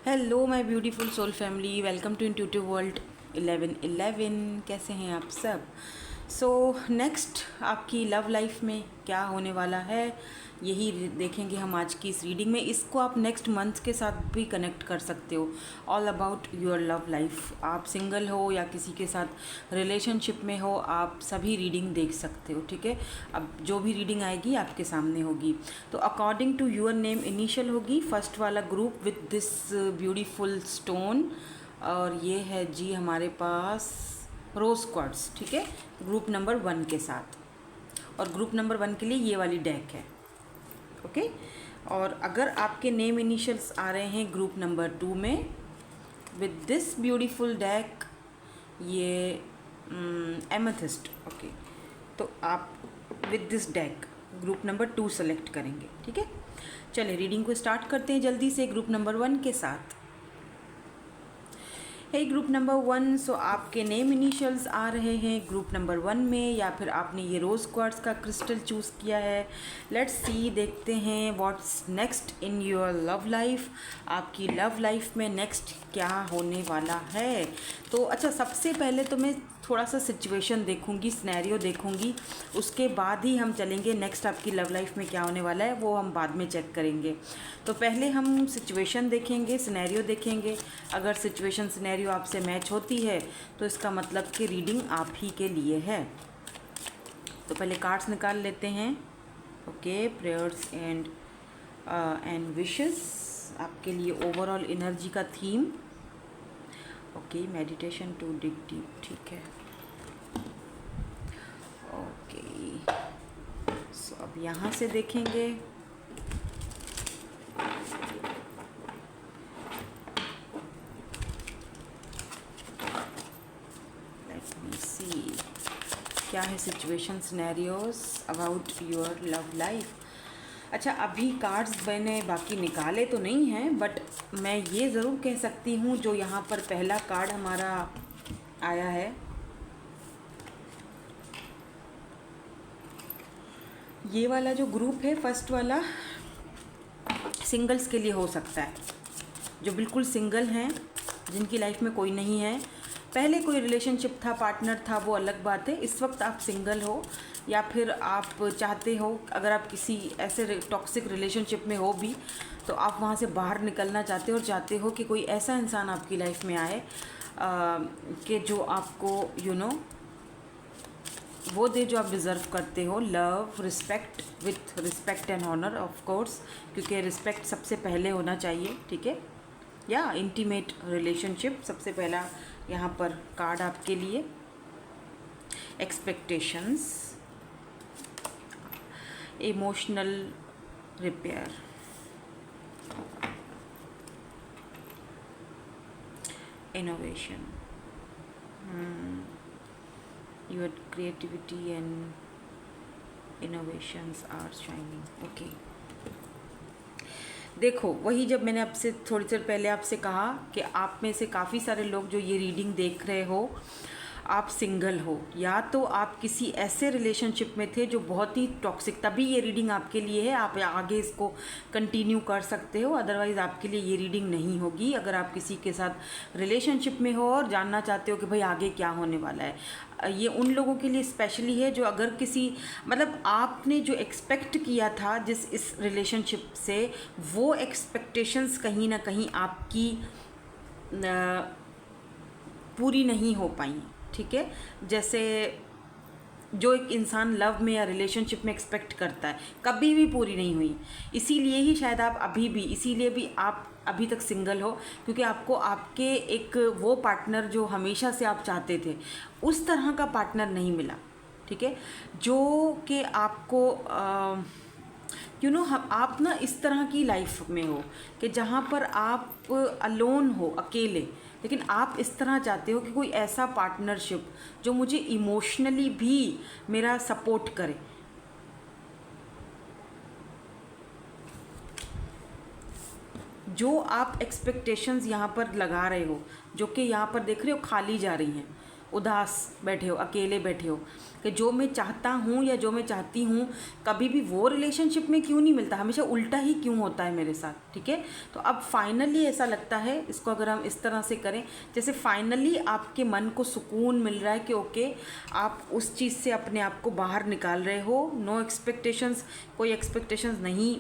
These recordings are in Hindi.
Hello my beautiful soul family, welcome to intuitive world 1111। कैसे हैं आप सब? सो नेक्स्ट आपकी लव लाइफ में क्या होने वाला है, यही देखेंगे हम आज की इस रीडिंग में। इसको आप नेक्स्ट मंथ के साथ भी कनेक्ट कर सकते हो। All about your love life. आप सिंगल हो या किसी के साथ रिलेशनशिप में हो, आप सभी रीडिंग देख सकते हो। ठीक है, अब जो भी रीडिंग आएगी आपके सामने होगी। तो according to your name initial होगी फर्स्ट वाला group with this beautiful stone, और ये है जी हमारे पास रोज़ क्वार्ट्स। ठीक है, ग्रुप नंबर 1 के साथ, और ग्रुप नंबर 1 के लिए ये वाली डेक है। ओके, और अगर आपके नेम इनिशियल्स आ रहे हैं ग्रुप नंबर 2 में विद दिस ब्यूटीफुल डेक, ये एमेथिस्ट। ओके, तो आप with this deck group number 2 select करेंगे। ठीक है, चलिए रीडिंग को स्टार्ट करते हैं जल्दी से ग्रुप नंबर 1 के साथ। है ग्रुप नंबर 1, सो आपके नेम इनिशियल्स आ रहे हैं ग्रुप नंबर 1 में, या फिर आपने ये रोज़ क्वार्ट्स का क्रिस्टल चूज़ किया है। लेट्स सी, देखते हैं what's next in your love life. आपकी लव लाइफ में नेक्स्ट क्या होने वाला है। तो अच्छा, सबसे पहले तो मैं थोड़ा सा सिचुएशन देखूंगी, सिनेरियो देखूंगी, उसके बाद ही हम चलेंगे नेक्स्ट आपकी लव लाइफ में क्या होने वाला है, वो हम बाद में चेक करेंगे। तो पहले हम सिचुएशन देखेंगे, सिनेरियो देखेंगे। अगर सिचुएशन सिनेरियो आपसे मैच होती है तो इसका मतलब कि रीडिंग आप ही के लिए है। तो पहले कार्ड्स निकाल लेते हैं। ओके, प्रेयर्स एंड विशेस आपके लिए ओवरऑल एनर्जी का theme. Okay, meditation to dig deep. ठीक है, ओके, सो अब यहाँ से देखेंगे। लेट मी सी क्या है situation scenarios about your love life. अच्छा, अभी कार्ड्स मैंने बाकी निकाले तो नहीं हैं, बट मैं ये ज़रूर कह सकती हूँ जो यहाँ पर पहला कार्ड हमारा आया है, ये वाला जो ग्रुप है फर्स्ट वाला, सिंगल्स के लिए हो सकता है। जो बिल्कुल सिंगल हैं, जिनकी लाइफ में कोई नहीं है, पहले कोई रिलेशनशिप था, पार्टनर था, वो अलग बात है। इस वक्त आप सिंगल हो, या फिर आप चाहते हो, अगर आप किसी ऐसे टॉक्सिक रिलेशनशिप में हो भी, तो आप वहाँ से बाहर निकलना चाहते हो और चाहते हो कि कोई ऐसा इंसान आपकी लाइफ में आए कि जो आपको वो दे जो आप डिज़र्व करते हो। Love, respect, with respect and honour of course, क्योंकि रिस्पेक्ट सबसे पहले होना चाहिए। ठीक है, या इंटीमेट रिलेशनशिप सबसे पहला यहाँ पर कार्ड आपके लिए। Expectations, emotional repair, innovation, your creativity and innovations are shining. Okay, देखो, वही जब मैंने आपसे थोड़ी देर पहले आपसे कहा कि आप में से काफ़ी सारे लोग जो ये रीडिंग देख रहे हो, आप सिंगल हो, या तो आप किसी ऐसे रिलेशनशिप में थे जो बहुत ही टॉक्सिक, तभी ये रीडिंग आपके लिए है। आप आगे इसको कंटिन्यू कर सकते हो, अदरवाइज़ आपके लिए ये रीडिंग नहीं होगी। अगर आप किसी के साथ रिलेशनशिप में हो और जानना चाहते हो कि भाई आगे क्या होने वाला है, ये उन लोगों के लिए स्पेशली है जो अगर किसी मतलब आपने जो एक्सपेक्ट किया था जिस इस रिलेशनशिप से, वो एक्सपेक्टेशंस कहीं ना कहीं आपकी पूरी नहीं हो पाई। ठीक है, जैसे जो एक इंसान लव में या रिलेशनशिप में एक्सपेक्ट करता है, कभी भी पूरी नहीं हुई। इसीलिए ही शायद आप अभी भी, इसीलिए भी आप अभी तक सिंगल हो, क्योंकि आपको आपके एक वो पार्टनर जो हमेशा से आप चाहते थे, उस तरह का पार्टनर नहीं मिला। ठीक है, जो कि आपको हम आप ना इस तरह की लाइफ में हो कि जहाँ पर आप अलोन हो, अकेले, लेकिन आप इस तरह चाहते हो कि कोई ऐसा पार्टनरशिप जो मुझे इमोशनली भी मेरा सपोर्ट करे। जो आप एक्सपेक्टेशंस यहाँ पर लगा रहे हो, जो कि यहाँ पर देख रहे हो खाली जा रही हैं, उदास बैठे हो, अकेले बैठे हो, कि जो मैं चाहता हूँ या जो मैं चाहती हूँ कभी भी वो रिलेशनशिप में क्यों नहीं मिलता, हमेशा उल्टा ही क्यों होता है मेरे साथ, ठीक है। तो अब फाइनली ऐसा लगता है, इसको अगर हम इस तरह से करें, जैसे फाइनली आपके मन को सुकून मिल रहा है कि ओके आप उस चीज़ से अपने आप को बाहर निकाल रहे हो, नो एक्सपेक्टेशंस, कोई एक्सपेक्टेशंस नहीं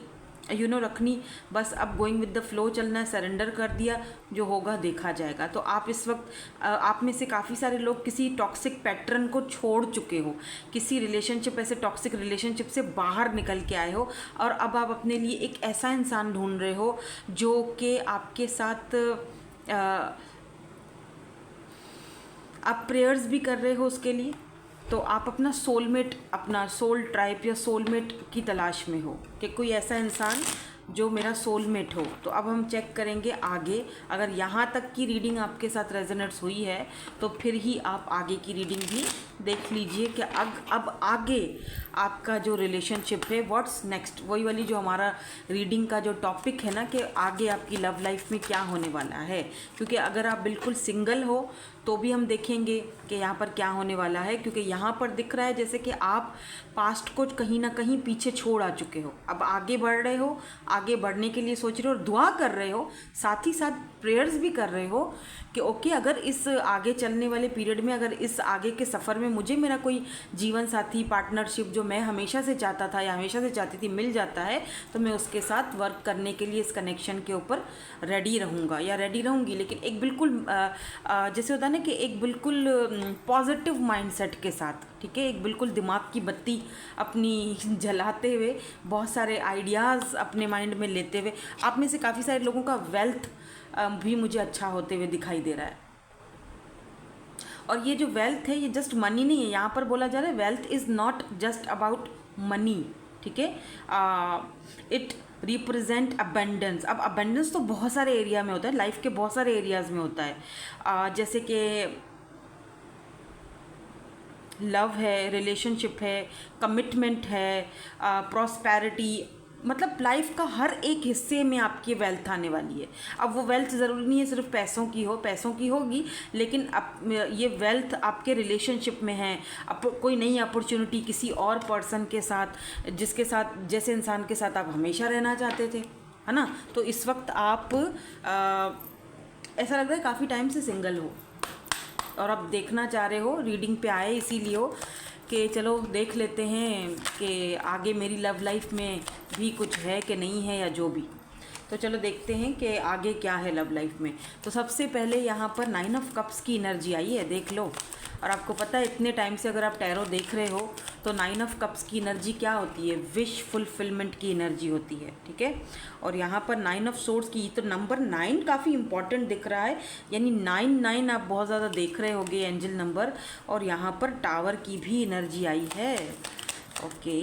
रखनी, बस अब गोइंग विद द फ्लो चलना है, सरेंडर कर दिया, जो होगा देखा जाएगा। तो आप इस वक्त आप में से काफ़ी सारे लोग किसी टॉक्सिक पैटर्न को छोड़ चुके हो, किसी रिलेशनशिप, ऐसे टॉक्सिक रिलेशनशिप से बाहर निकल के आए हो, और अब आप अपने लिए एक ऐसा इंसान ढूंढ रहे हो जो कि आपके साथ आप प्रेयर्स भी कर रहे हो उसके लिए। तो आप अपना सोलमेट, अपना सोल ट्राइब या सोलमेट की तलाश में हो कि कोई ऐसा इंसान जो मेरा सोलमेट हो। तो अब हम चेक करेंगे आगे, अगर यहाँ तक की रीडिंग आपके साथ रेजोनेट्स हुई है तो फिर ही आप आगे की रीडिंग भी देख लीजिए कि अब आगे आपका जो रिलेशनशिप है, व्हाट्स नेक्स्ट, वही वाली जो हमारा रीडिंग का जो टॉपिक है ना, कि आगे आपकी लव लाइफ में क्या होने वाला है। क्योंकि अगर आप बिल्कुल सिंगल हो तो भी हम देखेंगे कि यहाँ पर क्या होने वाला है, क्योंकि यहाँ पर दिख रहा है जैसे कि आप पास्ट को कहीं ना कहीं पीछे छोड़ आ चुके हो, अब आगे बढ़ रहे हो, आगे बढ़ने के लिए सोच रहे हो और दुआ कर रहे हो, साथ ही साथ प्रेयर्स भी कर रहे हो कि ओके अगर इस आगे चलने वाले पीरियड में, अगर इस आगे के सफ़र में मुझे मेरा कोई जीवन साथी, पार्टनरशिप जो मैं हमेशा से चाहता था या हमेशा से चाहती थी मिल जाता है, तो मैं उसके साथ वर्क करने के लिए इस कनेक्शन के ऊपर रेडी रहूँगा या रेडी रहूँगी। लेकिन एक बिल्कुल जैसे होता है ना कि एक बिल्कुल पॉजिटिव माइंडसेट के साथ, ठीक है, एक बिल्कुल दिमाग की बत्ती अपनी जलाते हुए, बहुत सारे आइडियाज़ अपने माइंड में लेते हुए। आप में से काफ़ी सारे लोगों का वेल्थ भी मुझे अच्छा होते हुए दिखाई दे रहा है। और ये जो वेल्थ है ये जस्ट मनी नहीं है, यहाँ पर बोला जा रहा है wealth is not just about money, ठीक है, इट रिप्रेजेंट अबेंडेंस। अब अबेंडेंस तो बहुत सारे एरिया में होता है, लाइफ के बहुत सारे एरियाज़ में होता है, जैसे कि लव है, रिलेशनशिप है, कमिटमेंट है, प्रॉस्पेरिटी, मतलब लाइफ का हर एक हिस्से में आपकी वेल्थ आने वाली है। अब वो वेल्थ ज़रूरी नहीं है सिर्फ पैसों की हो, पैसों की होगी, लेकिन अब ये वेल्थ आपके रिलेशनशिप में है, अब कोई नई अपॉर्चुनिटी किसी और पर्सन के साथ, जिसके साथ, जैसे इंसान के साथ आप हमेशा रहना चाहते थे, है ना। तो इस वक्त आप ऐसा लग रहा है काफ़ी टाइम से सिंगल हो और अब देखना चाह रहे हो, रीडिंग पे आए इसीलिए हो कि चलो देख लेते हैं कि आगे मेरी लव लाइफ में भी कुछ है कि नहीं है या जो भी। तो चलो देखते हैं कि आगे क्या है लव लाइफ में। तो सबसे पहले यहाँ पर 9 ऑफ कप्स की एनर्जी आई है, देख लो। और आपको पता है इतने टाइम से अगर आप टैरो देख रहे हो तो 9 ऑफ कप्स की एनर्जी क्या होती है, विश फुलफिलमेंट की एनर्जी होती है, ठीक है। और यहाँ पर 9 ऑफ सोर्ड्स की, तो नंबर 9 काफ़ी इंपॉर्टेंट दिख रहा है, यानी 9 आप बहुत ज़्यादा देख रहे होगे एंजल नंबर। और यहाँ पर टावर की भी एनर्जी आई है, ओके।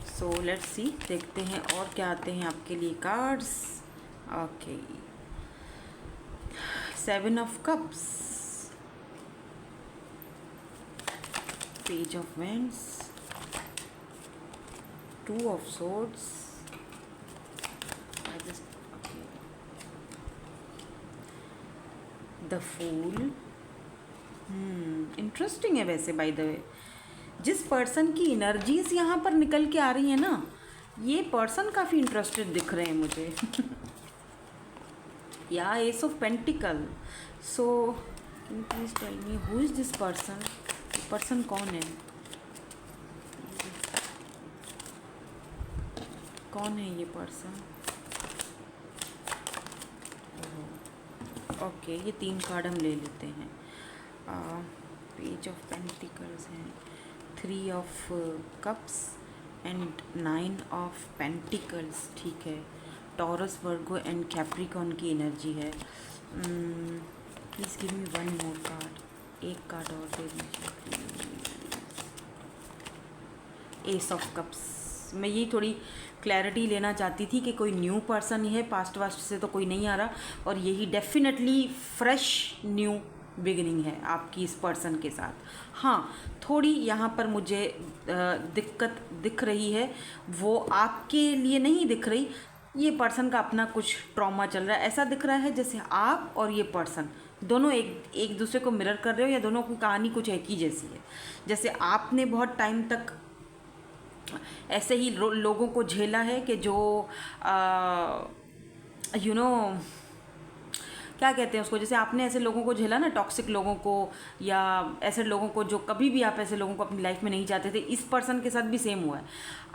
सो लेट्स सी, देखते हैं और क्या आते हैं आपके लिए cards. Okay, 7 of cups, page of wands, 2 of swords, the fool. Interesting है वैसे, बाय द वे जिस पर्सन की एनर्जीज यहाँ पर निकल के आ रही है ना, ये पर्सन काफ़ी इंटरेस्टेड दिख रहे हैं मुझे या ace of pentacle. So can you please tell me who is this person, person कौन है, कौन है ये पर्सन। ओके, ये 3 कार्ड हम ले लेते हैं। पेज ऑफ पेंटिकल्स हैं, 3 of cups and 9 of pentacles, ठीक है। टॉरस, वर्गो एंड कैप्रिकॉन की एनर्जी है। Please give me 1 more card, एक कार्ड और दे दीजिए। एस ऑफ कप्स, मैं यही थोड़ी क्लैरिटी लेना चाहती थी कि कोई न्यू पर्सन ही है, पास्ट वास्ट से तो कोई नहीं आ रहा, और यही डेफिनेटली फ्रेश न्यू बिगिनिंग है आपकी इस पर्सन के साथ। हाँ, थोड़ी यहाँ पर मुझे दिक्कत दिख रही है, वो आपके लिए नहीं दिख रही, ये पर्सन का अपना कुछ ट्रॉमा चल रहा है। ऐसा दिख रहा है जैसे आप और ये पर्सन दोनों एक एक दूसरे को मिरर कर रहे हो, या दोनों की कहानी कुछ एक ही जैसी है। जैसे आपने बहुत टाइम तक ऐसे ही लोगों को झेला है कि जो यू नो क्या कहते हैं उसको, जैसे आपने ऐसे लोगों को झेला ना, टॉक्सिक लोगों को, या ऐसे लोगों को जो कभी भी आप ऐसे लोगों को अपनी लाइफ में नहीं चाहते थे। इस पर्सन के साथ भी सेम हुआ है।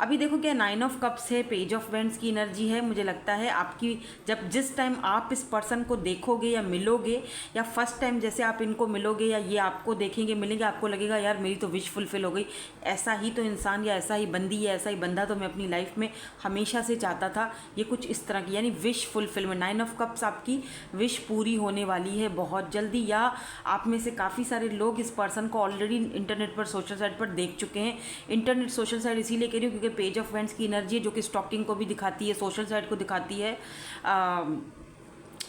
अभी देखो क्या 9 ऑफ कप्स है, पेज ऑफ वेंट्स की एनर्जी है। मुझे लगता है आपकी जिस टाइम आप इस पर्सन को देखोगे या मिलोगे, या फर्स्ट टाइम जैसे आप इनको मिलोगे या ये आपको देखेंगे मिलेंगे, आपको लगेगा यार मेरी तो विश फुलफिल हो गई। ऐसा ही तो इंसान या ऐसा ही बंदी या ऐसा ही बंदा तो मैं अपनी लाइफ में हमेशा से चाहता था। ये कुछ इस तरह की, यानी विश फुलफिलमेंट। 9 ऑफ कप्स आपकी विश पूरी होने वाली है बहुत जल्दी, या आप में से काफ़ी सारे लोग इस पर्सन को ऑलरेडी इंटरनेट पर, सोशल साइट पर देख चुके हैं। इंटरनेट सोशल साइट इसीलिए कह रही हूँ क्योंकि पेज ऑफ वेंट्स की एनर्जी है जो कि स्टॉकिंग को भी दिखाती है, सोशल साइट को दिखाती है।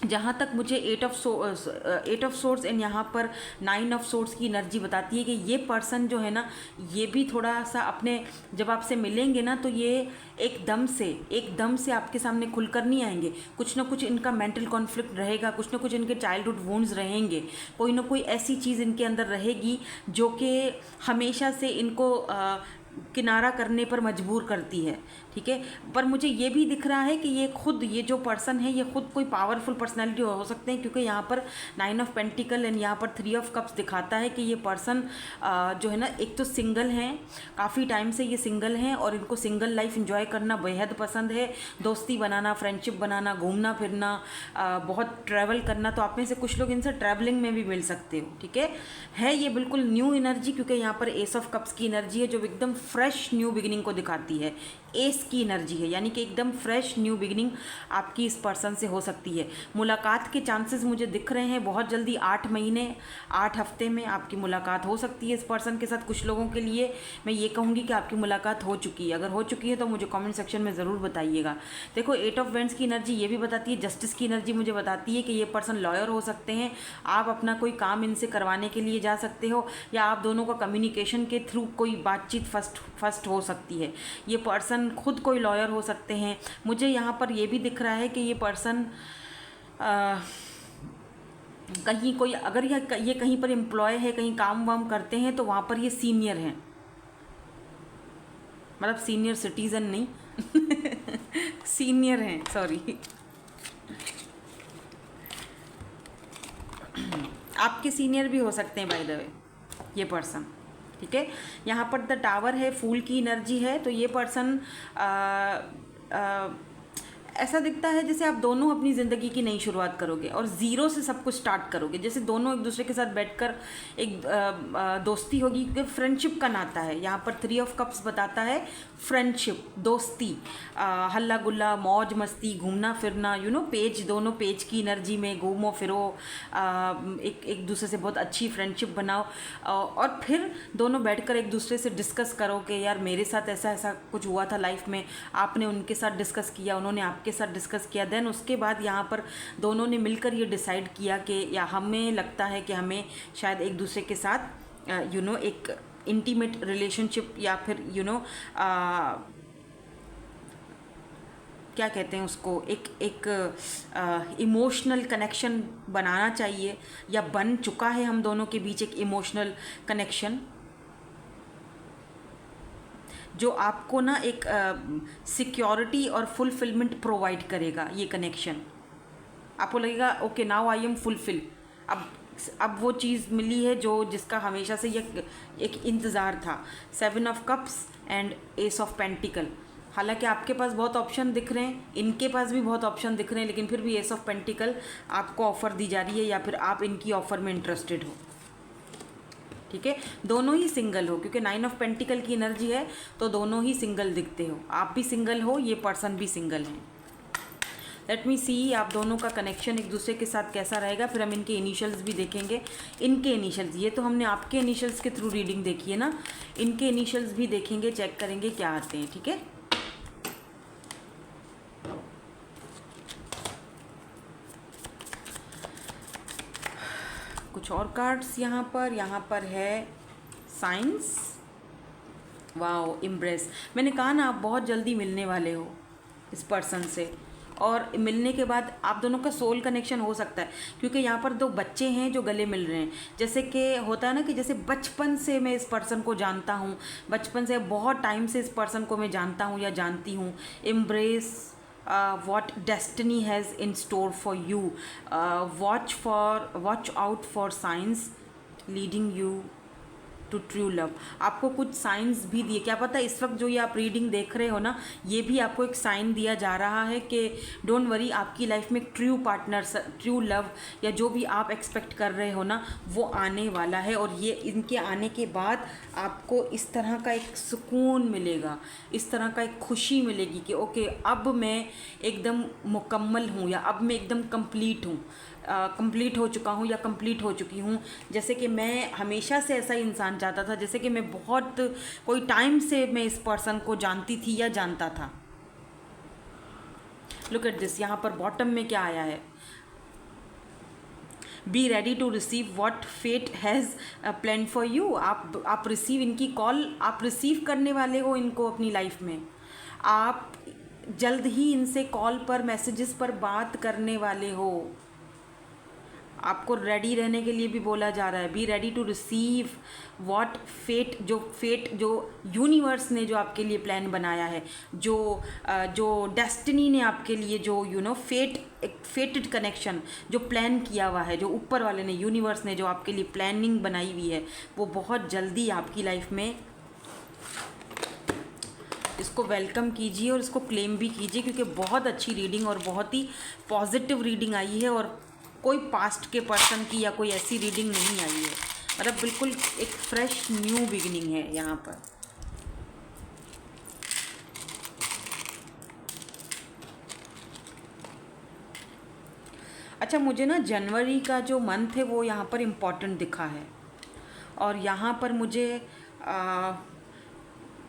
जहाँ तक मुझे 8 ऑफ सोर्ट्स एंड यहाँ पर 9 ऑफ सोर्ट्स की एनर्जी बताती है कि ये पर्सन जो है ना, ये भी थोड़ा सा अपने, जब आपसे मिलेंगे ना तो ये एकदम से आपके सामने खुलकर नहीं आएंगे। कुछ ना कुछ इनका मेंटल कॉन्फ्लिक्ट रहेगा, कुछ ना कुछ इनके चाइल्डहुड वुंड्स रहेंगे, कोई ना कोई ऐसी चीज़ इनके अंदर रहेगी जो कि हमेशा से इनको किनारा करने पर मजबूर करती है। ठीक है, पर मुझे ये भी दिख रहा है कि ये जो पर्सन है ये खुद कोई पावरफुल पर्सनैलिटी हो सकते हैं, क्योंकि यहाँ पर 9 ऑफ पेंटिकल एंड यहाँ पर 3 ऑफ कप्स दिखाता है कि ये पर्सन जो है ना, एक तो सिंगल हैं, काफ़ी टाइम से ये सिंगल हैं और इनको सिंगल लाइफ एंजॉय करना बेहद पसंद है। दोस्ती बनाना, फ्रेंडशिप बनाना, घूमना फिरना, बहुत ट्रैवल करना। तो आप में से कुछ लोग इनसे ट्रैवलिंग में भी मिल सकते हो। ठीक है ये बिल्कुल न्यू एनर्जी, क्योंकि यहाँ पर एस ऑफ कप्स की एनर्जी है जो एकदम फ्रेश न्यू बिगिनिंग को दिखाती है। एस की एनर्जी है, यानी कि एकदम फ्रेश न्यू बिगिनिंग आपकी इस पर्सन से हो सकती है। मुलाकात के चांसेस मुझे दिख रहे हैं बहुत जल्दी, 8 महीने 8 हफ्ते में आपकी मुलाकात हो सकती है इस पर्सन के साथ। कुछ लोगों के लिए मैं ये कहूँगी कि आपकी मुलाकात हो चुकी है। अगर हो चुकी है तो मुझे कमेंट सेक्शन में ज़रूर बताइएगा। देखो 8 ऑफ वेंट्स की एनर्जी ये भी बताती है, जस्टिस की एनर्जी मुझे बताती है कि ये पर्सन लॉयर हो सकते हैं। आप अपना कोई काम इनसे करवाने के लिए जा सकते हो, या आप दोनों का कम्युनिकेशन के थ्रू कोई बातचीत फर्स्ट हो सकती है। ये पर्सन खुद कोई लॉयर हो सकते हैं। मुझे यहाँ पर ये भी दिख रहा है कि ये पर्सन कहीं कोई, अगर ये कहीं पर एम्प्लॉय है, कहीं काम वाम करते हैं, तो वहाँ पर ये सीनियर हैं, मतलब सीनियर सिटीज़न नहीं सीनियर हैं, सॉरी आपके सीनियर भी हो सकते हैं बाय द वे ये पर्सन। ठीक है, यहाँ पर द टावर है, फूल की एनर्जी है। तो ये पर्सन ऐसा दिखता है जैसे आप दोनों अपनी ज़िंदगी की नई शुरुआत करोगे और ज़ीरो से सब कुछ स्टार्ट करोगे। जैसे दोनों एक दूसरे के साथ बैठकर एक दोस्ती होगी, क्योंकि फ्रेंडशिप का नाता है। यहाँ पर 3 ऑफ कप्स बताता है फ्रेंडशिप, दोस्ती, हल्ला गुल्ला, मौज मस्ती, घूमना फिरना, पेज, दोनों पेज की एनर्जी में घूमो फिरो, एक दूसरे से बहुत अच्छी फ्रेंडशिप बनाओ, और फिर दोनों बैठकर एक दूसरे से डिस्कस करो कि यार मेरे साथ ऐसा ऐसा कुछ हुआ था लाइफ में, आपने उनके साथ डिस्कस किया, उन्होंने आपके साथ डिस्कस किया। देन उसके बाद यहाँ पर दोनों ने मिलकर ये डिसाइड किया कि या हमें लगता है कि हमें शायद एक दूसरे के साथ एक इंटीमेट रिलेशनशिप, या फिर क्या कहते हैं उसको, एक इमोशनल कनेक्शन बनाना चाहिए, या बन चुका है हम दोनों के बीच एक इमोशनल कनेक्शन, जो आपको ना एक सिक्योरिटी और फुलफिलमेंट प्रोवाइड करेगा। ये कनेक्शन आपको लगेगा okay now I am fulfil, अब वो चीज़ मिली है जो जिसका हमेशा से ये एक इंतज़ार था। 7 of cups and S of pentacle. हालांकि आपके पास बहुत ऑप्शन दिख रहे हैं, इनके पास भी बहुत ऑप्शन दिख रहे हैं, लेकिन फिर भी एस ऑफ पेंटिकल आपको ऑफ़र दी जा रही है, या फिर आप इनकी ऑफ़र में इंटरेस्टेड हो। ठीक है, दोनों ही सिंगल हो, क्योंकि 9 ऑफ पेंटिकल की एनर्जी है, तो दोनों ही सिंगल दिखते हो। आप भी सिंगल हो, ये पर्सन भी सिंगल हैं। लेट मी सी आप दोनों का कनेक्शन एक दूसरे के साथ कैसा रहेगा। फिर हम इनके इनिशियल्स भी देखेंगे। इनके इनिशियल्स, ये तो हमने आपके इनिशियल्स के थ्रू रीडिंग देखी है ना, इनके इनिशियल्स भी देखेंगे, चेक करेंगे क्या आते हैं। ठीक है, कुछ और कार्ड्स यहाँ पर है साइंस, वाओ, इम्प्रेस। मैंने कहा ना आप बहुत जल्दी मिलने वाले हो इस पर्सन से, और मिलने के बाद आप दोनों का सोल कनेक्शन हो सकता है, क्योंकि यहाँ पर दो बच्चे हैं जो गले मिल रहे हैं। जैसे कि होता है ना कि जैसे बचपन से मैं इस पर्सन को जानता हूँ, बचपन से बहुत टाइम से इस पर्सन को मैं जानता हूँ या जानती हूँ। Embrace what destiny has in store for you, watch out for signs leading you to true love. आपको कुछ साइंस भी दिए, क्या पता इस वक्त जो ये आप रीडिंग देख रहे हो ना, ये भी आपको एक साइन दिया जा रहा है कि डोंट वरी, आपकी लाइफ में ट्रू पार्टनर, ट्रू लव या जो भी आप एक्सपेक्ट कर रहे हो ना, वो आने वाला है। और ये इनके आने के बाद आपको इस तरह का एक सुकून मिलेगा, इस तरह का एक खुशी मिलेगी कि ओके अब मैं एकदम मुकम्मल हूँ, या अब मैं एकदम कंप्लीट हूँ, कंप्लीट हो चुका हूँ या कंप्लीट हो चुकी हूँ। जैसे कि मैं हमेशा से ऐसा इंसान चाहता था, जैसे कि मैं बहुत कोई टाइम से मैं इस पर्सन को जानती थी या जानता था। लुक एट दिस, यहाँ पर बॉटम में क्या आया है, be ready to receive what fate has plan for you. आप रिसीव, इनकी कॉल आप रिसीव करने वाले हो इनको अपनी लाइफ में। आप जल्द ही इनसे कॉल पर, मैसेजेस पर बात करने वाले हो। आपको रेडी रहने के लिए भी बोला जा रहा है, be ready to receive what fate, जो यूनिवर्स ने जो आपके लिए प्लान बनाया है, जो डेस्टिनी ने आपके लिए जो फेटेड कनेक्शन जो प्लान किया हुआ है, जो ऊपर वाले ने, यूनिवर्स ने जो आपके लिए प्लानिंग बनाई हुई है, वो बहुत जल्दी आपकी लाइफ में। इसको वेलकम कीजिए और इसको क्लेम भी कीजिए, क्योंकि बहुत अच्छी रीडिंग और बहुत ही पॉजिटिव रीडिंग आई है, और कोई पास्ट के पर्सन की या कोई ऐसी रीडिंग नहीं आई है। मतलब बिल्कुल एक फ्रेश न्यू बिगिनिंग है यहाँ पर। अच्छा, मुझे ना जनवरी का जो मंथ है वो यहाँ पर इम्पॉर्टेंट दिखा है, और यहाँ पर मुझे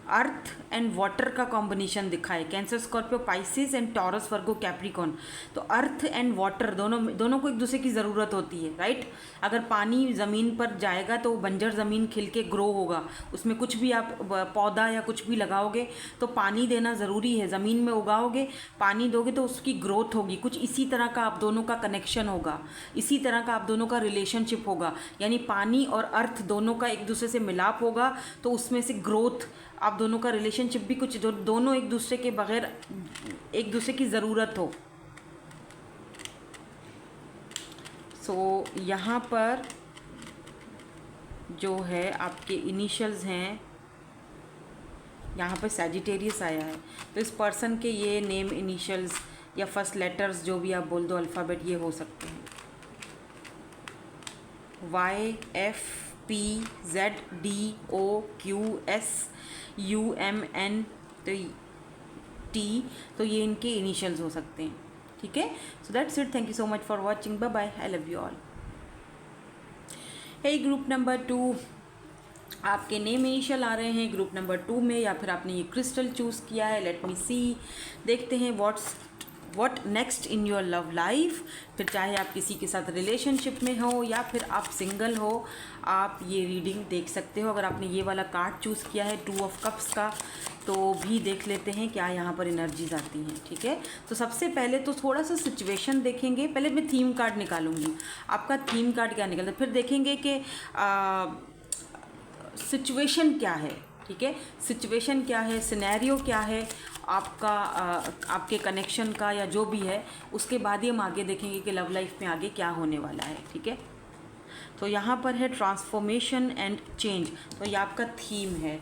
अर्थ एंड वाटर का कॉम्बिनेशन दिखा है, cancer, Scorpio, Pisces and taurus, Virgo, Capricorn. तो अर्थ एंड वाटर दोनों को एक दूसरे की ज़रूरत होती है, राइट। अगर पानी ज़मीन पर जाएगा तो बंजर ज़मीन खिल के ग्रो होगा, उसमें कुछ भी आप पौधा या कुछ भी लगाओगे तो पानी देना ज़रूरी है। ज़मीन में उगाओगे, पानी दोगे तो उसकी ग्रोथ होगी। कुछ इसी तरह का आप दोनों का कनेक्शन होगा, इसी तरह का आप दोनों का रिलेशनशिप होगा, यानी पानी और अर्थ दोनों का एक दूसरे से मिलाप होगा, तो उसमें से ग्रोथ, आप दोनों का रिलेशनशिप भी कुछ दोनों एक दूसरे के बगैर एक दूसरे की ज़रूरत हो। सो यहाँ पर जो है आपके इनिशियल्स हैं, यहाँ पर सैजिटेरियस आया है, तो इस पर्सन के ये नेम, इनिशियल्स या फर्स्ट लेटर्स जो भी आप बोल दो, अल्फ़ाबेट, ये हो सकते हैं। YFPZDOQSUMN T, तो ये इनके इनिशियल्स हो सकते हैं, ठीक है। So that's it, thank you so much for watching, bye bye, I love you all. Hey group number 2, आपके नेम इनिशियल आ रहे हैं ग्रुप नंबर 2 में, या फिर आपने ये क्रिस्टल चूज़ किया है। लेट मी सी, देखते हैं what next in your love life. फिर चाहे आप किसी के साथ रिलेशनशिप में हो या फिर आप सिंगल हो, आप ये रीडिंग देख सकते हो। अगर आपने ये वाला कार्ड चूज़ किया है 2 ऑफ कप्स का, तो भी देख लेते हैं क्या यहाँ पर एनर्जीज आती हैं, ठीक है। तो सबसे पहले तो थोड़ा सा सिचुएशन देखेंगे, पहले मैं थीम कार्ड निकालूंगी, आपका थीम कार्ड क्या निकलता है, फिर देखेंगे कि सिचुएशन क्या है, ठीक है। सिचुएशन क्या है, सिनेरियो क्या है आपका, आपके कनेक्शन का या जो भी है, उसके बाद ही हम आगे देखेंगे कि लव लाइफ में आगे क्या होने वाला है, ठीक है। तो यहाँ पर है ट्रांसफॉर्मेशन एंड चेंज, तो ये आपका थीम है।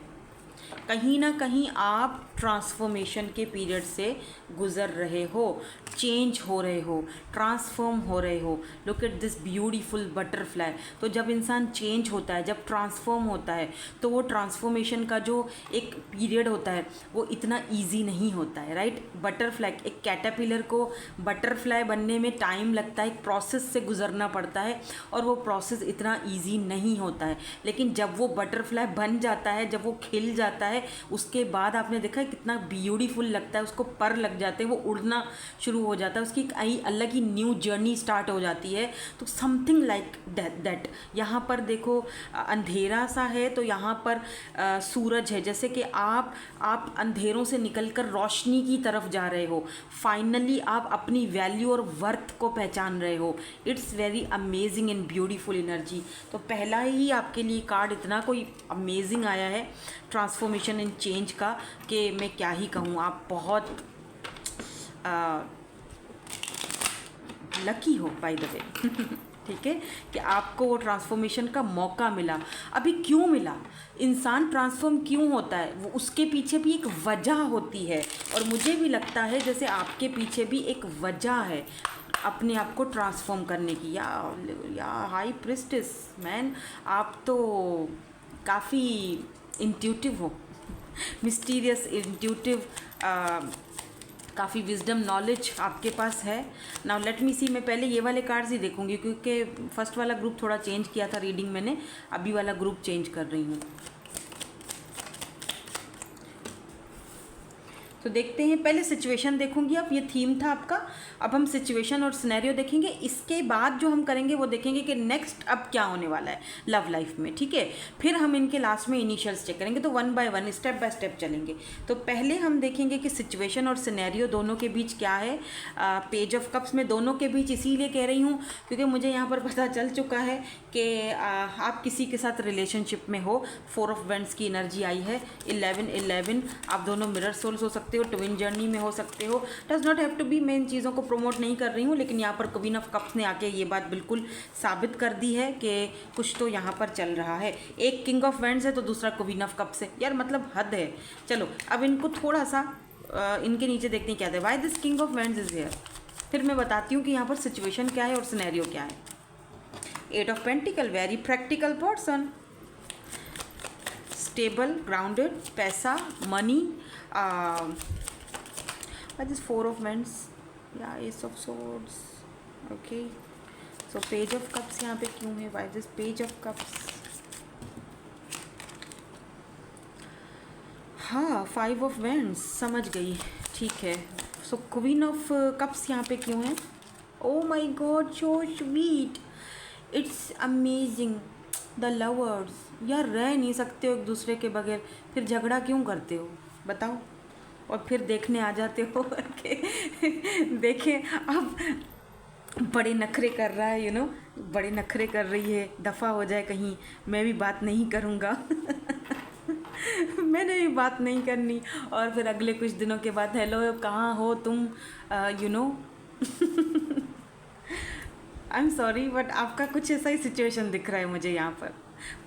कहीं ना कहीं आप ट्रांसफॉर्मेशन के पीरियड से गुज़र रहे हो, चेंज हो रहे हो, ट्रांसफॉर्म हो रहे हो। Look at this beautiful butterfly. तो जब इंसान चेंज होता है, जब ट्रांसफॉर्म होता है, तो वो ट्रांसफॉर्मेशन का जो एक पीरियड होता है वो इतना इजी नहीं होता है, राइट। बटरफ्लाई, एक कैटरपिलर को बटरफ्लाई बनने में टाइम लगता है, एक प्रोसेस से गुजरना पड़ता है, और वो प्रोसेस इतना ईजी नहीं होता है। लेकिन जब वो बटरफ्लाई बन जाता है, जब वो खिल जाता जाता है उसके बाद आपने देखा है कितना ब्यूटीफुल लगता है, उसको पर लग जाते हैं, वो उड़ना शुरू हो जाता है, उसकी एक अलग ही न्यू जर्नी स्टार्ट हो जाती है। तो समथिंग लाइक दैट यहाँ पर देखो अंधेरा सा है तो यहाँ पर सूरज है, जैसे कि आप अंधेरों से निकलकर रोशनी की तरफ जा रहे हो, फाइनली आप अपनी वैल्यू और वर्थ को पहचान रहे हो। It's very amazing and beautiful energy. तो पहला ही आपके लिए कार्ड इतना कोई अमेजिंग आया है ट्रांसफॉर्मेशन एंड चेंज का कि मैं क्या ही कहूँ। आप बहुत लकी हो बाय द वे ठीक है कि आपको वो ट्रांसफॉर्मेशन का मौका मिला। अभी क्यों मिला, इंसान ट्रांसफॉर्म क्यों होता है, वो उसके पीछे भी एक वजह होती है, और मुझे भी लगता है जैसे आपके पीछे भी एक वजह है अपने आप को ट्रांसफॉर्म करने की। या हाई प्रिस्टेस मैन, आप तो काफ़ी इंट्यूटिव हो, मिस्टीरियस इंट्यूटिव, काफ़ी विजडम नॉलेज आपके पास है। नाउ लेट मी सी, मैं पहले ये वाले कार्ड्स ही देखूंगी क्योंकि फर्स्ट वाला ग्रुप थोड़ा चेंज किया था रीडिंग मैंने, अभी वाला ग्रुप चेंज कर रही हूँ। तो देखते हैं, पहले सिचुएशन देखूंगी। अब ये थीम था आपका, अब हम सिचुएशन और सिनेरियो देखेंगे। इसके बाद जो हम करेंगे वो देखेंगे कि नेक्स्ट अब क्या होने वाला है लव लाइफ में, ठीक है। फिर हम इनके लास्ट में इनिशियल्स चेक करेंगे। तो one by one, step by step चलेंगे। तो पहले हम देखेंगे कि सिचुएशन और सिनेरियो दोनों के बीच क्या है। पेज ऑफ कप्स में दोनों के बीच इसीलिए कह रही हूँ क्योंकि मुझे यहाँ पर पता चल चुका है कि आप किसी के साथ रिलेशनशिप में हो। 4 ऑफ वेंट्स की एनर्जी आई है, 11 आप दोनों मिरर सोल्स हो सकते हो, ट्विन जर्नी में हो सकते हो। Does not have to be, मैं इन चीज़ों को प्रमोट नहीं कर रही हूँ, लेकिन यहाँ पर क्वीन ऑफ कप्स ने आके ये बात बिल्कुल साबित कर दी है कि कुछ तो यहाँ पर चल रहा है। एक किंग ऑफ वेंट्स है तो दूसरा क्वीन ऑफ कप्स है, यार मतलब हद है। चलो अब इनको थोड़ा सा इनके नीचे देखते हैं क्या है। Why this king of vents is here, फिर मैं बताती हूँ कि यहाँ पर सिचुएशन क्या है और सिनेरियो क्या है। 8 of pentacle, very practical person, stable, grounded, पैसा, मनी। दिस 4 ऑफ वेंट्स, या ace of swords, okay. So page of cups यहाँ पे क्यों है, why this page of cups. हाँ, 5 ऑफ वेंट्स, समझ गई, ठीक है। सो क्वीन ऑफ कप्स यहाँ पे क्यों है। Oh my God, so sweet, it's amazing. The lovers, यार रह नहीं सकते हो एक दूसरे के बगैर, फिर झगड़ा क्यों करते हो बताओ, और फिर देखने आ जाते हो कि देखें अब बड़े नखरे कर रहा है, यू नो, बड़े नखरे कर रही है, दफ़ा हो जाए कहीं, मैं भी बात नहीं करूँगा मैंने भी बात नहीं करनी, और फिर अगले कुछ दिनों के बाद हेलो कहाँ हो तुम, you know I am sorry but आपका कुछ ऐसा ही सिचुएशन दिख रहा है मुझे यहाँ पर।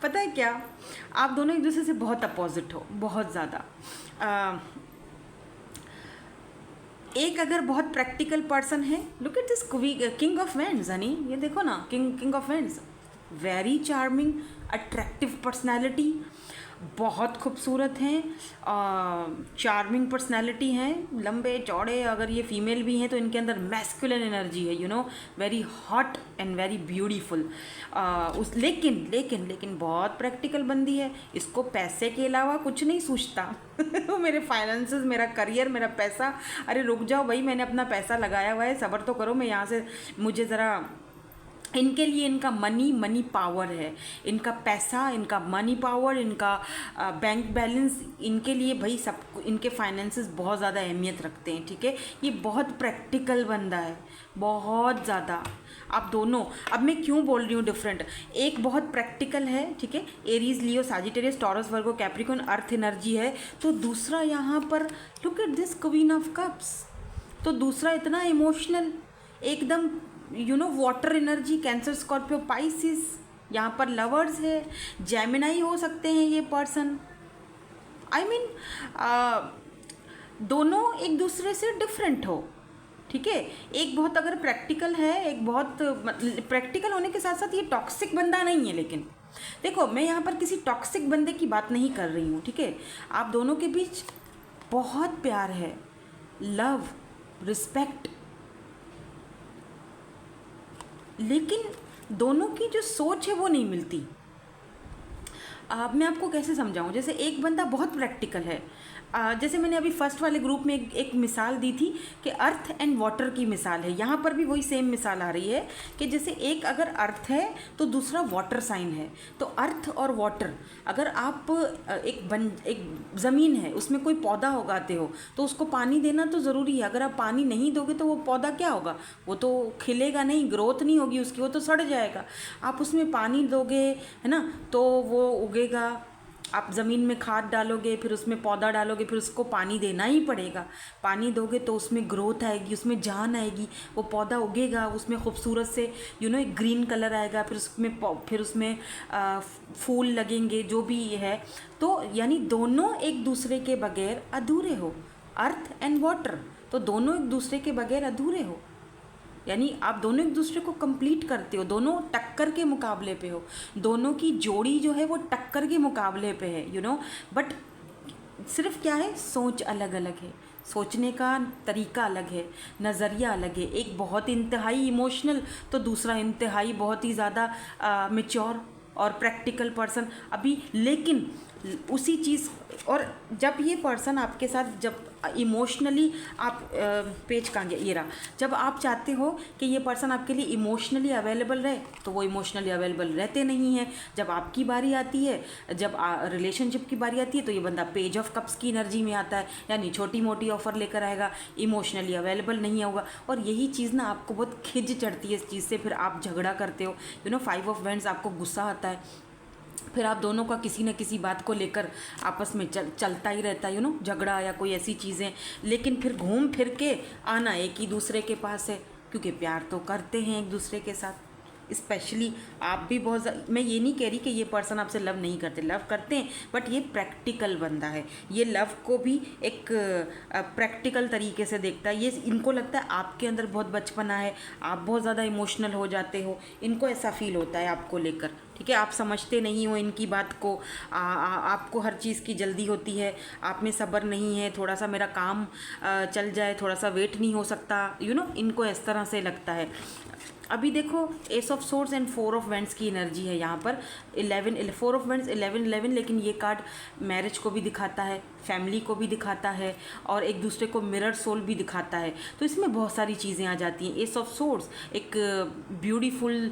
पता है क्या, आप दोनों एक दूसरे से बहुत अपोजिट हो, बहुत ज़्यादा। एक अगर बहुत प्रैक्टिकल पर्सन है, look at this king of vents Honey, ये देखो ना, king of vents, very charming, attractive personality, बहुत खूबसूरत हैं, चार्मिंग पर्सनैलिटी हैं, लंबे चौड़े, अगर ये फीमेल भी हैं तो इनके अंदर मैस्कुलिन एनर्जी है, you know, very hot and very beautiful. लेकिन लेकिन लेकिन बहुत प्रैक्टिकल बंदी है, इसको पैसे के अलावा कुछ नहीं सूझता मेरे फाइनेंसेस, मेरा करियर, मेरा पैसा, अरे रुक जाओ भाई, मैंने अपना पैसा लगाया हुआ है, सब्र तो करो, मैं यहाँ से, मुझे ज़रा, इनके लिए इनका मनी पावर है, इनका पैसा, इनका मनी पावर, इनका बैंक बैलेंस, इनके लिए भाई सब, इनके फाइनेंसेस बहुत ज़्यादा अहमियत रखते हैं, ठीक है। ये बहुत प्रैक्टिकल बंदा है, बहुत ज़्यादा। आप दोनों, अब मैं क्यों बोल रही हूँ डिफरेंट, एक बहुत प्रैक्टिकल है, ठीक है, एरीज, लियो, साजिटेरियस, टॉरस, वर्गो, कैप्रिकॉर्न, अर्थ एनर्जी है, तो दूसरा यहाँ पर look at this queen of cups, तो दूसरा इतना इमोशनल, एकदम, you know, water energy, cancer, Scorpio, Pisces, यहाँ पर लवर्स है, जेमिनाई हो सकते हैं ये पर्सन। आई मीन दोनों एक दूसरे से डिफरेंट हो, ठीक है। एक बहुत अगर प्रैक्टिकल है, एक बहुत प्रैक्टिकल होने के साथ साथ ये टॉक्सिक बंदा नहीं है, लेकिन देखो मैं यहाँ पर किसी टॉक्सिक बंदे की बात नहीं कर रही हूँ, ठीक है। आप दोनों के बीच बहुत प्यार है, लव, रिस्पेक्ट, लेकिन दोनों की जो सोच है वो नहीं मिलती। मैं आपको कैसे समझाऊं, जैसे एक बंदा बहुत प्रैक्टिकल है, जैसे मैंने अभी फर्स्ट वाले ग्रुप में एक मिसाल दी थी कि अर्थ एंड वाटर की मिसाल है, यहाँ पर भी वही सेम मिसाल आ रही है कि जैसे एक अगर अर्थ है तो दूसरा वाटर साइन है। तो अर्थ और वाटर, अगर आप एक ज़मीन है उसमें कोई पौधा उगाते हो तो उसको पानी देना तो ज़रूरी है। अगर आप पानी नहीं दोगे तो वो पौधा क्या होगा, वो तो खिलेगा नहीं, ग्रोथ नहीं होगी उसकी, वो तो सड़ जाएगा। आप उसमें पानी दोगे, है ना, तो वो उगेगा। आप ज़मीन में खाद डालोगे, फिर उसमें पौधा डालोगे, फिर उसको पानी देना ही पड़ेगा। पानी दोगे तो उसमें ग्रोथ आएगी, उसमें जान आएगी, वो पौधा उगेगा, उसमें खूबसूरत से एक ग्रीन कलर आएगा, फिर उसमें फूल लगेंगे, जो भी है। तो यानी दोनों एक दूसरे के बगैर अधूरे हो, अर्थ एंड वाटर, तो दोनों एक दूसरे के बगैर अधूरे हो। यानी आप दोनों एक दूसरे को कंप्लीट करते हो, दोनों टक्कर के मुकाबले पे हो, दोनों की जोड़ी जो है वो टक्कर के मुकाबले पे है, बट सिर्फ क्या है, सोच अलग अलग है, सोचने का तरीका अलग है, नज़रिया अलग है। एक बहुत इंतहाई इमोशनल तो दूसरा इंतहाई बहुत ही ज़्यादा मैच्योर और प्रैक्टिकल पर्सन अभी। लेकिन उसी चीज़, और जब ये पर्सन आपके साथ, जब इमोशनली आप पेज कहाँ गया, ये रहा, जब आप चाहते हो कि ये पर्सन आपके लिए इमोशनली अवेलेबल रहे तो वो इमोशनली अवेलेबल रहते नहीं है। जब आपकी बारी आती है, जब रिलेशनशिप की बारी आती है, तो ये बंदा पेज ऑफ कप्स की एनर्जी में आता है, यानी छोटी मोटी ऑफ़र लेकर आएगा, इमोशनली अवेलेबल नहीं होगा। और यही चीज़ ना आपको बहुत खिज चढ़ती है इस चीज़ से, फिर आप झगड़ा करते हो, 5 ऑफ वैंड्स, आपको गुस्सा आता है, फिर आप दोनों का किसी न किसी बात को लेकर आपस में चलता ही रहता है, झगड़ा या कोई ऐसी चीज़ें। लेकिन फिर घूम फिर के आना एक ही दूसरे के पास है, क्योंकि प्यार तो करते हैं एक दूसरे के साथ। स्पेशली आप भी बहुत, मैं ये नहीं कह रही कि ये पर्सन आपसे लव नहीं करते, लव करते हैं, बट ये प्रैक्टिकल बंदा है, ये लव को भी एक प्रैक्टिकल तरीके से देखता है। ये इनको लगता है आपके अंदर बहुत बचपना है, आप बहुत ज़्यादा इमोशनल हो जाते हो, इनको ऐसा फील होता है आपको लेकर, ठीक है। आप समझते नहीं हो इनकी बात को, आपको हर चीज़ की जल्दी होती है, आप में सब्र नहीं है, थोड़ा सा मेरा काम चल जाए, थोड़ा सा वेट नहीं हो सकता, इनको इस तरह से लगता है। अभी देखो, S of swords and 4 of vents की एनर्जी है यहाँ पर, 4 ऑफ वेंट्स 11, लेकिन ये कार्ड मैरिज को भी दिखाता है, फैमिली को भी दिखाता है, और एक दूसरे को मिरर सोल भी दिखाता है। तो इसमें बहुत सारी चीज़ें आ जाती हैं। एस ऑफ सोर्ड्स एक ब्यूटीफुल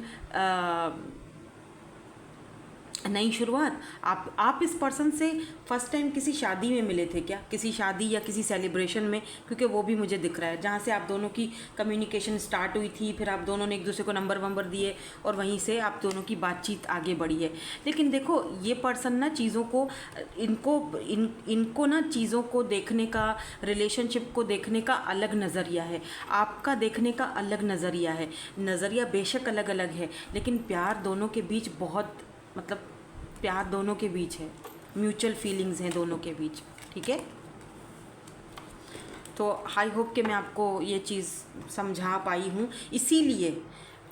नई शुरुआत। आप इस पर्सन से फर्स्ट टाइम किसी शादी में मिले थे क्या, किसी शादी या किसी सेलिब्रेशन में, क्योंकि वो भी मुझे दिख रहा है, जहाँ से आप दोनों की कम्युनिकेशन स्टार्ट हुई थी, फिर आप दोनों ने एक दूसरे को नंबर दिए और वहीं से आप दोनों की बातचीत आगे बढ़ी है। लेकिन देखो, ये पर्सन ना चीज़ों को, इनको ना चीज़ों को देखने का, रिलेशनशिप को देखने का अलग नज़रिया है, आपका देखने का अलग नज़रिया है। नज़रिया बेशक अलग अलग है, लेकिन प्यार दोनों के बीच बहुत, मतलब प्यार दोनों के बीच है, म्यूचुअल फीलिंग्स हैं दोनों के बीच, ठीक है। तो आई होप कि मैं आपको ये चीज़ समझा पाई हूँ। इसीलिए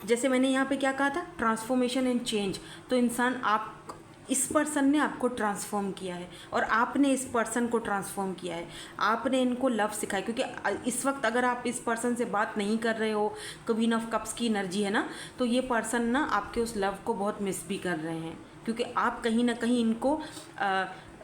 जैसे मैंने यहाँ पे क्या कहा था, ट्रांसफॉर्मेशन एंड चेंज, तो इंसान, आप, इस पर्सन ने आपको ट्रांसफॉर्म किया है और आपने इस पर्सन को ट्रांसफॉर्म किया है, आपने इनको लव सिखाया। क्योंकि इस वक्त अगर आप इस पर्सन से बात नहीं कर रहे हो, क्वीन ऑफ कप्स की एनर्जी है ना, तो ये पर्सन ना आपके उस लव को बहुत मिस भी कर रहे हैं, क्योंकि आप कहीं ना कहीं इनको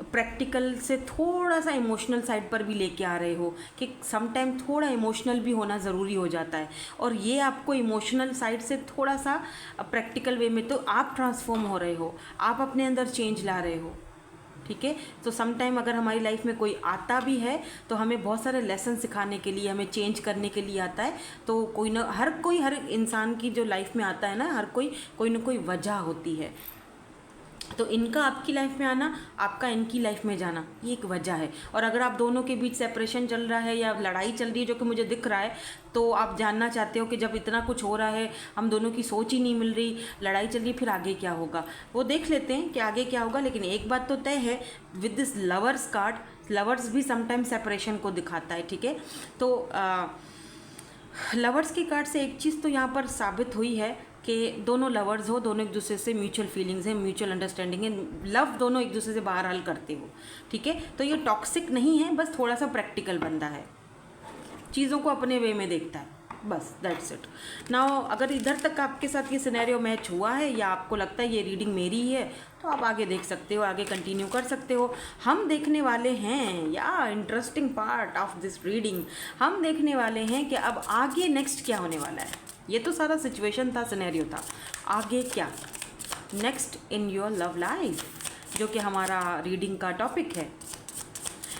प्रैक्टिकल से थोड़ा सा इमोशनल साइड पर भी लेके आ रहे हो, कि सम टाइम थोड़ा इमोशनल भी होना ज़रूरी हो जाता है, और ये आपको इमोशनल साइड से थोड़ा सा प्रैक्टिकल वे में, तो आप ट्रांसफॉर्म हो रहे हो, आप अपने अंदर चेंज ला रहे हो, ठीक है। तो सम टाइम अगर हमारी लाइफ में कोई आता भी है तो हमें बहुत सारे लेसन सिखाने के लिए, हमें चेंज करने के लिए आता है। तो हर इंसान की जो लाइफ में आता है ना, हर कोई ना कोई वजह होती है। तो इनका आपकी लाइफ में आना, आपका इनकी लाइफ में जाना, ये एक वजह है। और अगर आप दोनों के बीच सेपरेशन चल रहा है या लड़ाई चल रही है, जो कि मुझे दिख रहा है, तो आप जानना चाहते हो कि जब इतना कुछ हो रहा है, हम दोनों की सोच ही नहीं मिल रही, लड़ाई चल रही, फिर आगे क्या होगा, वो देख लेते हैं कि आगे क्या होगा। लेकिन एक बात तो तय है, with this lovers card, lovers भी समटाइम्स सेपरेशन को दिखाता है, ठीक है। तो लवर्स की कार्ड से एक चीज़ तो यहाँ पर साबित हुई है कि दोनों लवर्स हो, दोनों एक दूसरे से म्यूचुअल फीलिंग्स हैं, म्यूचुअल अंडरस्टैंडिंग है, लव दोनों एक दूसरे से बाहर हल करते हो, ठीक है। तो ये टॉक्सिक नहीं है, बस थोड़ा सा प्रैक्टिकल बंदा है, चीज़ों को अपने वे में देखता है। बस दैट्स इट। नाउ अगर इधर तक आपके साथ ये सिनेरियो मैच हुआ है या आपको लगता है ये रीडिंग मेरी ही है, तो आप आगे देख सकते हो, आगे कंटिन्यू कर सकते हो। हम देखने वाले हैं, या interesting part of this reading, हम देखने वाले हैं कि अब आगे नेक्स्ट क्या होने वाला है। ये तो सारा सिचुएशन था, सिनेरियो था, आगे क्या next in your love life, जो कि हमारा रीडिंग का टॉपिक है।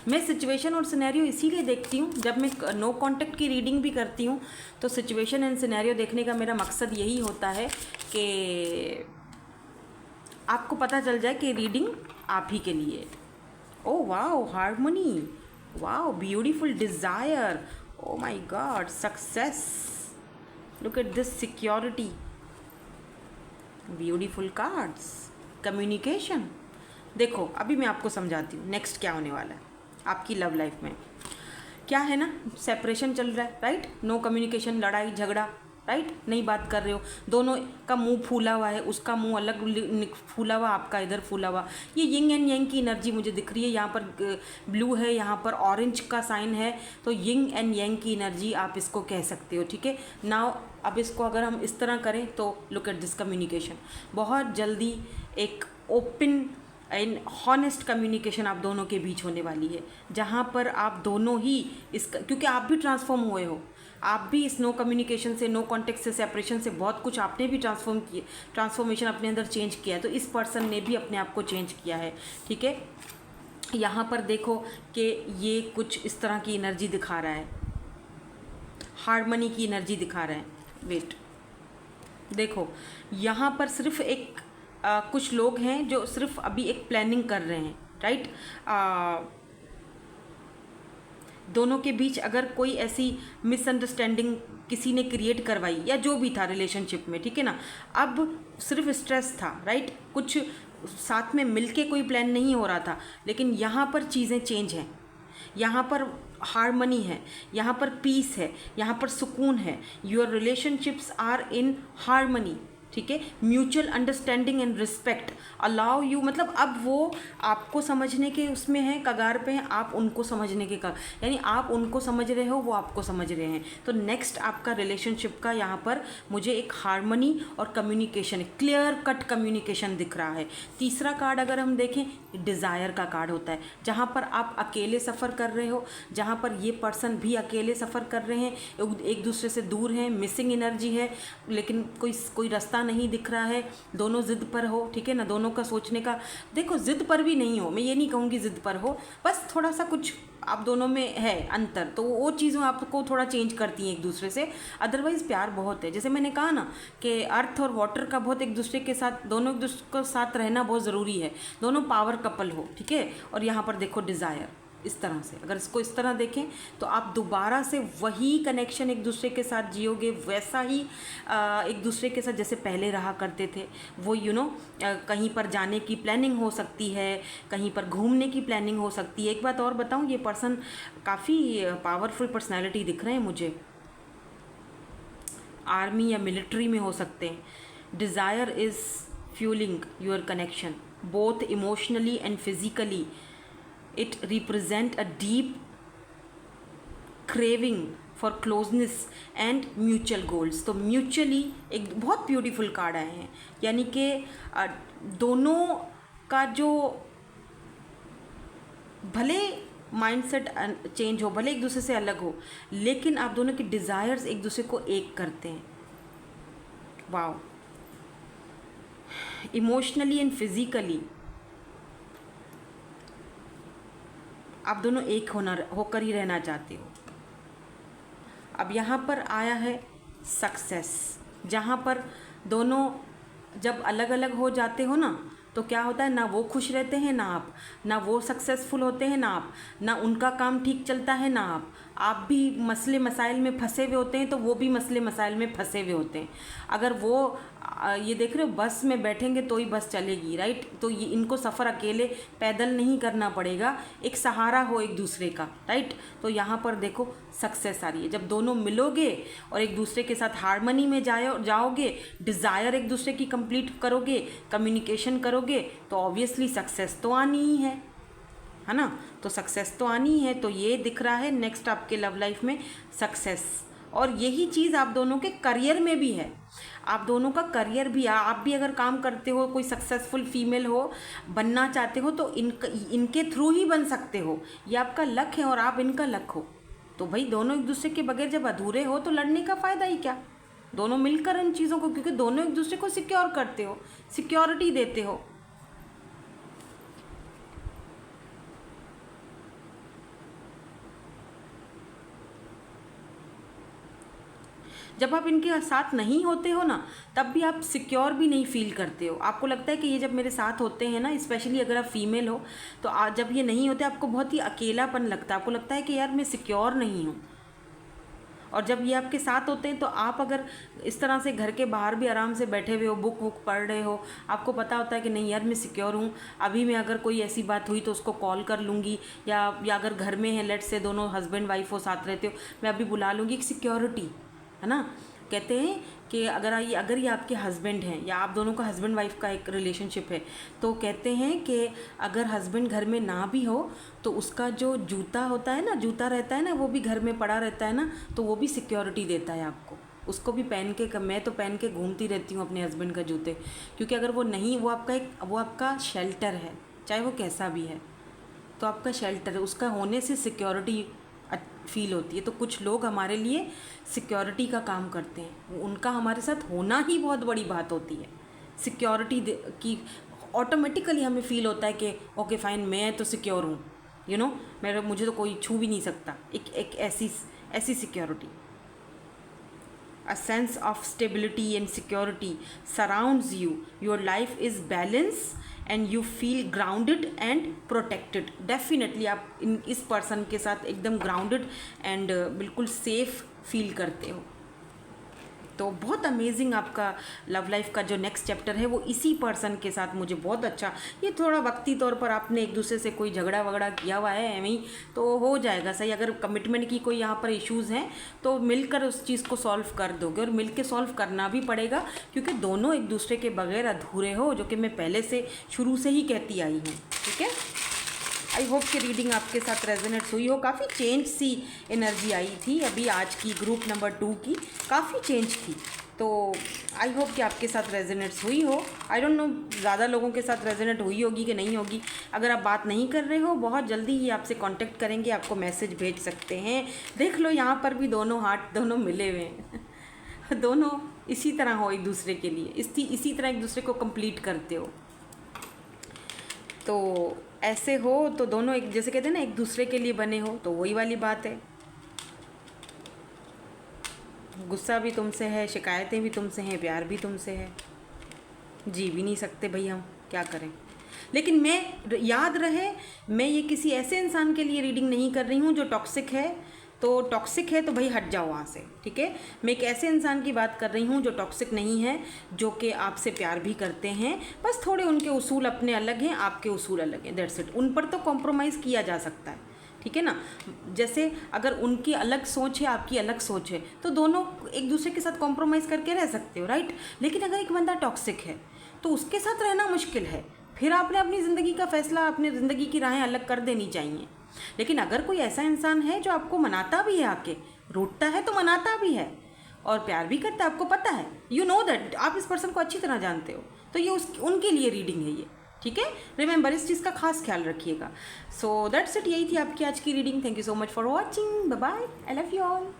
मैं सिचुएशन और सिनेरियो इसीलिए देखती हूँ, जब मैं नो कॉन्टेक्ट की रीडिंग भी करती हूँ तो सिचुएशन एंड सिनेरियो देखने का मेरा मकसद यही होता है कि आपको पता चल जाए कि रीडिंग आप ही के लिए। Oh wow, harmony, wow, beautiful, desire, oh my God, success, look at this, security, beautiful cards, communication. देखो अभी मैं आपको समझाती हूँ नेक्स्ट क्या होने वाला है आपकी लव लाइफ में। क्या है ना, सेपरेशन चल रहा है, राइट, नो कम्युनिकेशन, लड़ाई झगड़ा, राइट, नहीं बात कर रहे हो, दोनों का मुंह फूला हुआ है, उसका मुंह अलग फूला हुआ, आपका इधर फूला हुआ। ये यिंग एंड यांग की एनर्जी मुझे दिख रही है। यहाँ पर ब्लू है, यहाँ पर ऑरेंज का साइन है, तो यिंग एंड यांग की एनर्जी आप इसको कह सकते हो, ठीक है। नाउ अब इसको अगर हम इस तरह करें तो लुक एट दिस कम्युनिकेशन। बहुत जल्दी एक ओपन एंड हॉनेस्ट कम्युनिकेशन आप दोनों के बीच होने वाली है, जहाँ पर आप दोनों ही क्योंकि आप भी ट्रांसफॉर्म हुए हो, आप भी इस नो कम्युनिकेशन से, नो कॉन्टेक्ट से, सेपरेशन से बहुत कुछ आपने भी ट्रांसफॉर्मेशन अपने अंदर चेंज किया है, तो इस पर्सन ने भी अपने आप को चेंज किया है, ठीक है। यहाँ पर देखो कि ये कुछ इस तरह की एनर्जी दिखा रहा है, हार्मनी की एनर्जी दिखा रहा है। वेट, देखो यहाँ पर सिर्फ एक कुछ लोग हैं जो सिर्फ अभी एक प्लानिंग कर रहे हैं, राइट। दोनों के बीच अगर कोई ऐसी मिसअंडरस्टैंडिंग किसी ने क्रिएट करवाई या जो भी था रिलेशनशिप में, ठीक है ना, अब सिर्फ स्ट्रेस था, राइट, कुछ साथ में मिलके कोई प्लान नहीं हो रहा था, लेकिन यहाँ पर चीज़ें चेंज हैं, यहाँ पर हार्मनी है, यहाँ पर पीस है, यहाँ पर सुकून है। Your relationships are in harmony, ठीक है, mutual understanding and respect allow you, मतलब अब वो आपको समझने के उसमें हैं, कगार पे हैं, आप उनको समझने के यानी आप उनको समझ रहे हो, वो आपको समझ रहे हैं। तो नेक्स्ट आपका रिलेशनशिप का यहाँ पर मुझे एक हार्मनी और कम्युनिकेशन, क्लियर कट कम्युनिकेशन दिख रहा है। तीसरा कार्ड अगर हम देखें, डिज़ायर का कार्ड होता है, जहाँ पर आप अकेले सफ़र कर रहे हो, जहाँ पर ये पर्सन भी अकेले सफ़र कर रहे हैं, एक दूसरे से दूर हैं, मिसिंग एनर्जी है, लेकिन कोई रास्ता नहीं दिख रहा है, दोनों जिद पर हो, ठीक है ना, दोनों का सोचने का, देखो जिद पर भी नहीं हो, मैं ये नहीं कहूँगी जिद पर हो, बस थोड़ा सा कुछ आप दोनों में है अंतर, तो वो चीज़ें आपको थोड़ा चेंज करती हैं एक दूसरे से। अदरवाइज़ प्यार बहुत है, जैसे मैंने कहा ना कि अर्थ और वाटर का बहुत एक दूसरे के साथ, दोनों एक दूसरे के साथ रहना बहुत ज़रूरी है, दोनों पावर कपल हो, ठीक है। और यहाँ पर देखो डिज़ायर, इस तरह से अगर इसको इस तरह देखें तो आप दोबारा से वही कनेक्शन एक दूसरे के साथ जियोगे, वैसा ही एक दूसरे के साथ जैसे पहले रहा करते थे। वो कहीं पर जाने की प्लानिंग हो सकती है, कहीं पर घूमने की प्लानिंग हो सकती है। एक बात और बताऊं, ये पर्सन काफ़ी पावरफुल पर्सनैलिटी दिख रहे हैं मुझे, आर्मी या मिलिट्री में हो सकते हैं। Desire is fuelling your connection both emotionally and physically. It represent a deep craving for closeness and mutual goals। तो म्यूचुअली एक बहुत ब्यूटीफुल कार्ड आए हैं, यानी कि दोनों का जो भले माइंडसेट चेंज हो, भले एक दूसरे से अलग हो, लेकिन आप दोनों के डिज़ायर्स एक दूसरे को एक करते हैं। वाओ, इमोशनली एंड फिजिकली आप दोनों एक होकर ही रहना चाहते हो। अब यहाँ पर आया है सक्सेस, जहाँ पर दोनों जब अलग अलग हो जाते हो ना, तो क्या होता है, ना वो खुश रहते हैं ना आप, ना वो सक्सेसफुल होते हैं ना आप, ना उनका काम ठीक चलता है ना आप भी मसले मसाइल में फंसे हुए होते हैं, तो वो भी मसले मसाइल में फंसे हुए होते हैं। अगर वो ये देख रहे हो बस में बैठेंगे तो ही बस चलेगी, राइट, तो ये इनको सफ़र अकेले पैदल नहीं करना पड़ेगा, एक सहारा हो एक दूसरे का, राइट। तो यहाँ पर देखो सक्सेस आ रही है, जब दोनों मिलोगे और एक दूसरे के साथ हार्मनी में जाओगे, डिज़ायर एक दूसरे की कंप्लीट करोगे, कम्युनिकेशन करोगे, तो ऑब्वियसली सक्सेस तो आनी ही है ना। तो सक्सेस तो आनी है, तो ये दिख रहा है नेक्स्ट आपके लव लाइफ में सक्सेस। और यही चीज़ आप दोनों के करियर में भी है। आप दोनों का करियर भी, आप भी अगर काम करते हो, कोई सक्सेसफुल फीमेल हो, बनना चाहते हो, तो इनके थ्रू ही बन सकते हो। ये आपका लक है और आप इनका लक हो। तो भाई दोनों एक दूसरे के बगैर जब अधूरे हो तो लड़ने का फ़ायदा ही क्या। दोनों मिलकर इन चीज़ों को, क्योंकि दोनों एक दूसरे को सिक्योर करते हो, सिक्योरिटी देते हो। जब आप इनके साथ नहीं होते हो ना, तब भी आप सिक्योर भी नहीं फील करते हो। आपको लगता है कि ये जब मेरे साथ होते हैं ना, स्पेशली अगर आप फीमेल हो, तो जब ये नहीं होते आपको बहुत ही अकेलापन लगता है। आपको लगता है कि यार मैं सिक्योर नहीं हूँ। और जब ये आपके साथ होते हैं तो आप अगर इस तरह से घर के बाहर भी आराम से बैठे हुए हो, बुक वुक पढ़ रहे हो, आपको पता होता है कि नहीं यार मैं सिक्योर हूँ, अभी मैं अगर कोई ऐसी बात हुई तो उसको कॉल कर लूँगी, या अगर घर में है, लेट से दोनों हस्बैंड वाइफ हो, साथ रहते हो, मैं अभी बुला लूँगी। एक सिक्योरिटी है ना। कहते हैं कि अगर ये आपके हस्बैंड हैं, या आप दोनों का हस्बैंड वाइफ का एक रिलेशनशिप है, तो कहते हैं कि अगर हस्बैंड घर में ना भी हो तो उसका जो जूता होता है ना, जूता रहता है ना, वो भी घर में पड़ा रहता है ना, तो वो भी सिक्योरिटी देता है आपको। उसको भी पहन के, मैं तो पहन के घूमती रहती हूँ अपने हस्बैंड का जूते, क्योंकि अगर वो नहीं, वो आपका शेल्टर है, चाहे वो कैसा भी है, तो आपका शेल्टर है, उसका होने से सिक्योरिटी फील होती है। तो कुछ लोग हमारे लिए सिक्योरिटी का काम करते हैं, उनका हमारे साथ होना ही बहुत बड़ी बात होती है। सिक्योरिटी की ऑटोमेटिकली हमें फील होता है कि ओके फाइन, मैं तो सिक्योर हूँ, मुझे तो कोई छू भी नहीं सकता। एक ऐसी security. A sense of stability and security surrounds you. Your life is balanced and you feel grounded and protected. Definitely आप इस पर्सन के साथ एकदम grounded and बिल्कुल safe फील करते हो। तो बहुत अमेजिंग आपका लव लाइफ का जो नेक्स्ट चैप्टर है वो इसी पर्सन के साथ मुझे बहुत अच्छा। ये थोड़ा वक्ती तौर पर आपने एक दूसरे से कोई झगड़ा वगड़ा किया हुआ है एवं ही, तो हो जाएगा सही। अगर कमिटमेंट की कोई यहाँ पर इश्यूज़ हैं तो मिलकर उस चीज़ को सॉल्व कर दोगे, और मिल के सॉल्व करना भी पड़ेगा, क्योंकि दोनों एक दूसरे के बगैर अधूरे हो, जो कि मैं पहले से शुरू से ही कहती आई हूँ। ठीक है, आई होप कि रीडिंग आपके साथ रेजोनेट हुई हो। काफ़ी चेंज सी एनर्जी आई थी अभी आज की ग्रुप नंबर 2 की, काफ़ी चेंज थी। तो आई होप कि आपके साथ रेजोनेट हुई हो। आई डोंट नो ज़्यादा लोगों के साथ रेजोनेट हुई होगी कि नहीं होगी। अगर आप बात नहीं कर रहे हो, बहुत जल्दी ही आपसे कांटेक्ट करेंगे, आपको मैसेज भेज सकते हैं। देख लो यहाँ पर भी दोनों हार्ट दोनों मिले हुए हैं दोनों इसी तरह हो एक दूसरे के लिए, इसी तरह एक दूसरे को कंप्लीट करते हो। तो ऐसे हो तो दोनों एक, जैसे कहते हैं ना, एक दूसरे के लिए बने हो, तो वही वाली बात है। गुस्सा भी तुमसे है, शिकायतें भी तुमसे हैं, प्यार भी तुमसे है। जी भी नहीं सकते भाई, हम क्या करें। लेकिन मैं, याद रहे, मैं ये किसी ऐसे इंसान के लिए रीडिंग नहीं कर रही हूँ जो टॉक्सिक है। तो टॉक्सिक है तो भाई हट जाओ वहाँ से, ठीक है। मैं एक ऐसे इंसान की बात कर रही हूँ जो टॉक्सिक नहीं है, जो कि आपसे प्यार भी करते हैं, बस थोड़े उनके उसूल अपने अलग हैं, आपके उसूल अलग हैं, दैट्स इट। उन पर तो कॉम्प्रोमाइज़ किया जा सकता है, ठीक है ना। जैसे अगर उनकी अलग सोच है, आपकी अलग सोच है, तो दोनों एक दूसरे के साथ कॉम्प्रोमाइज़ करके रह सकते हो, राइट। लेकिन अगर एक बंदा टॉक्सिक है तो उसके साथ रहना मुश्किल है। फिर आपने अपनी ज़िंदगी का फैसला, अपनी ज़िंदगी की राहें अलग कर देनी चाहिए। लेकिन अगर कोई ऐसा इंसान है जो आपको मनाता भी है, आके रूठता है तो मनाता भी है, और प्यार भी करता है, आपको पता है, यू नो दैट, आप इस पर्सन को अच्छी तरह जानते हो, तो ये उनके लिए रीडिंग है ये, ठीक है। रिमेंबर, इस चीज़ का खास ख्याल रखिएगा। सो दैट्स इट, यही थी आपकी आज की reading. Thank you so much for watching, bye bye, I love you all.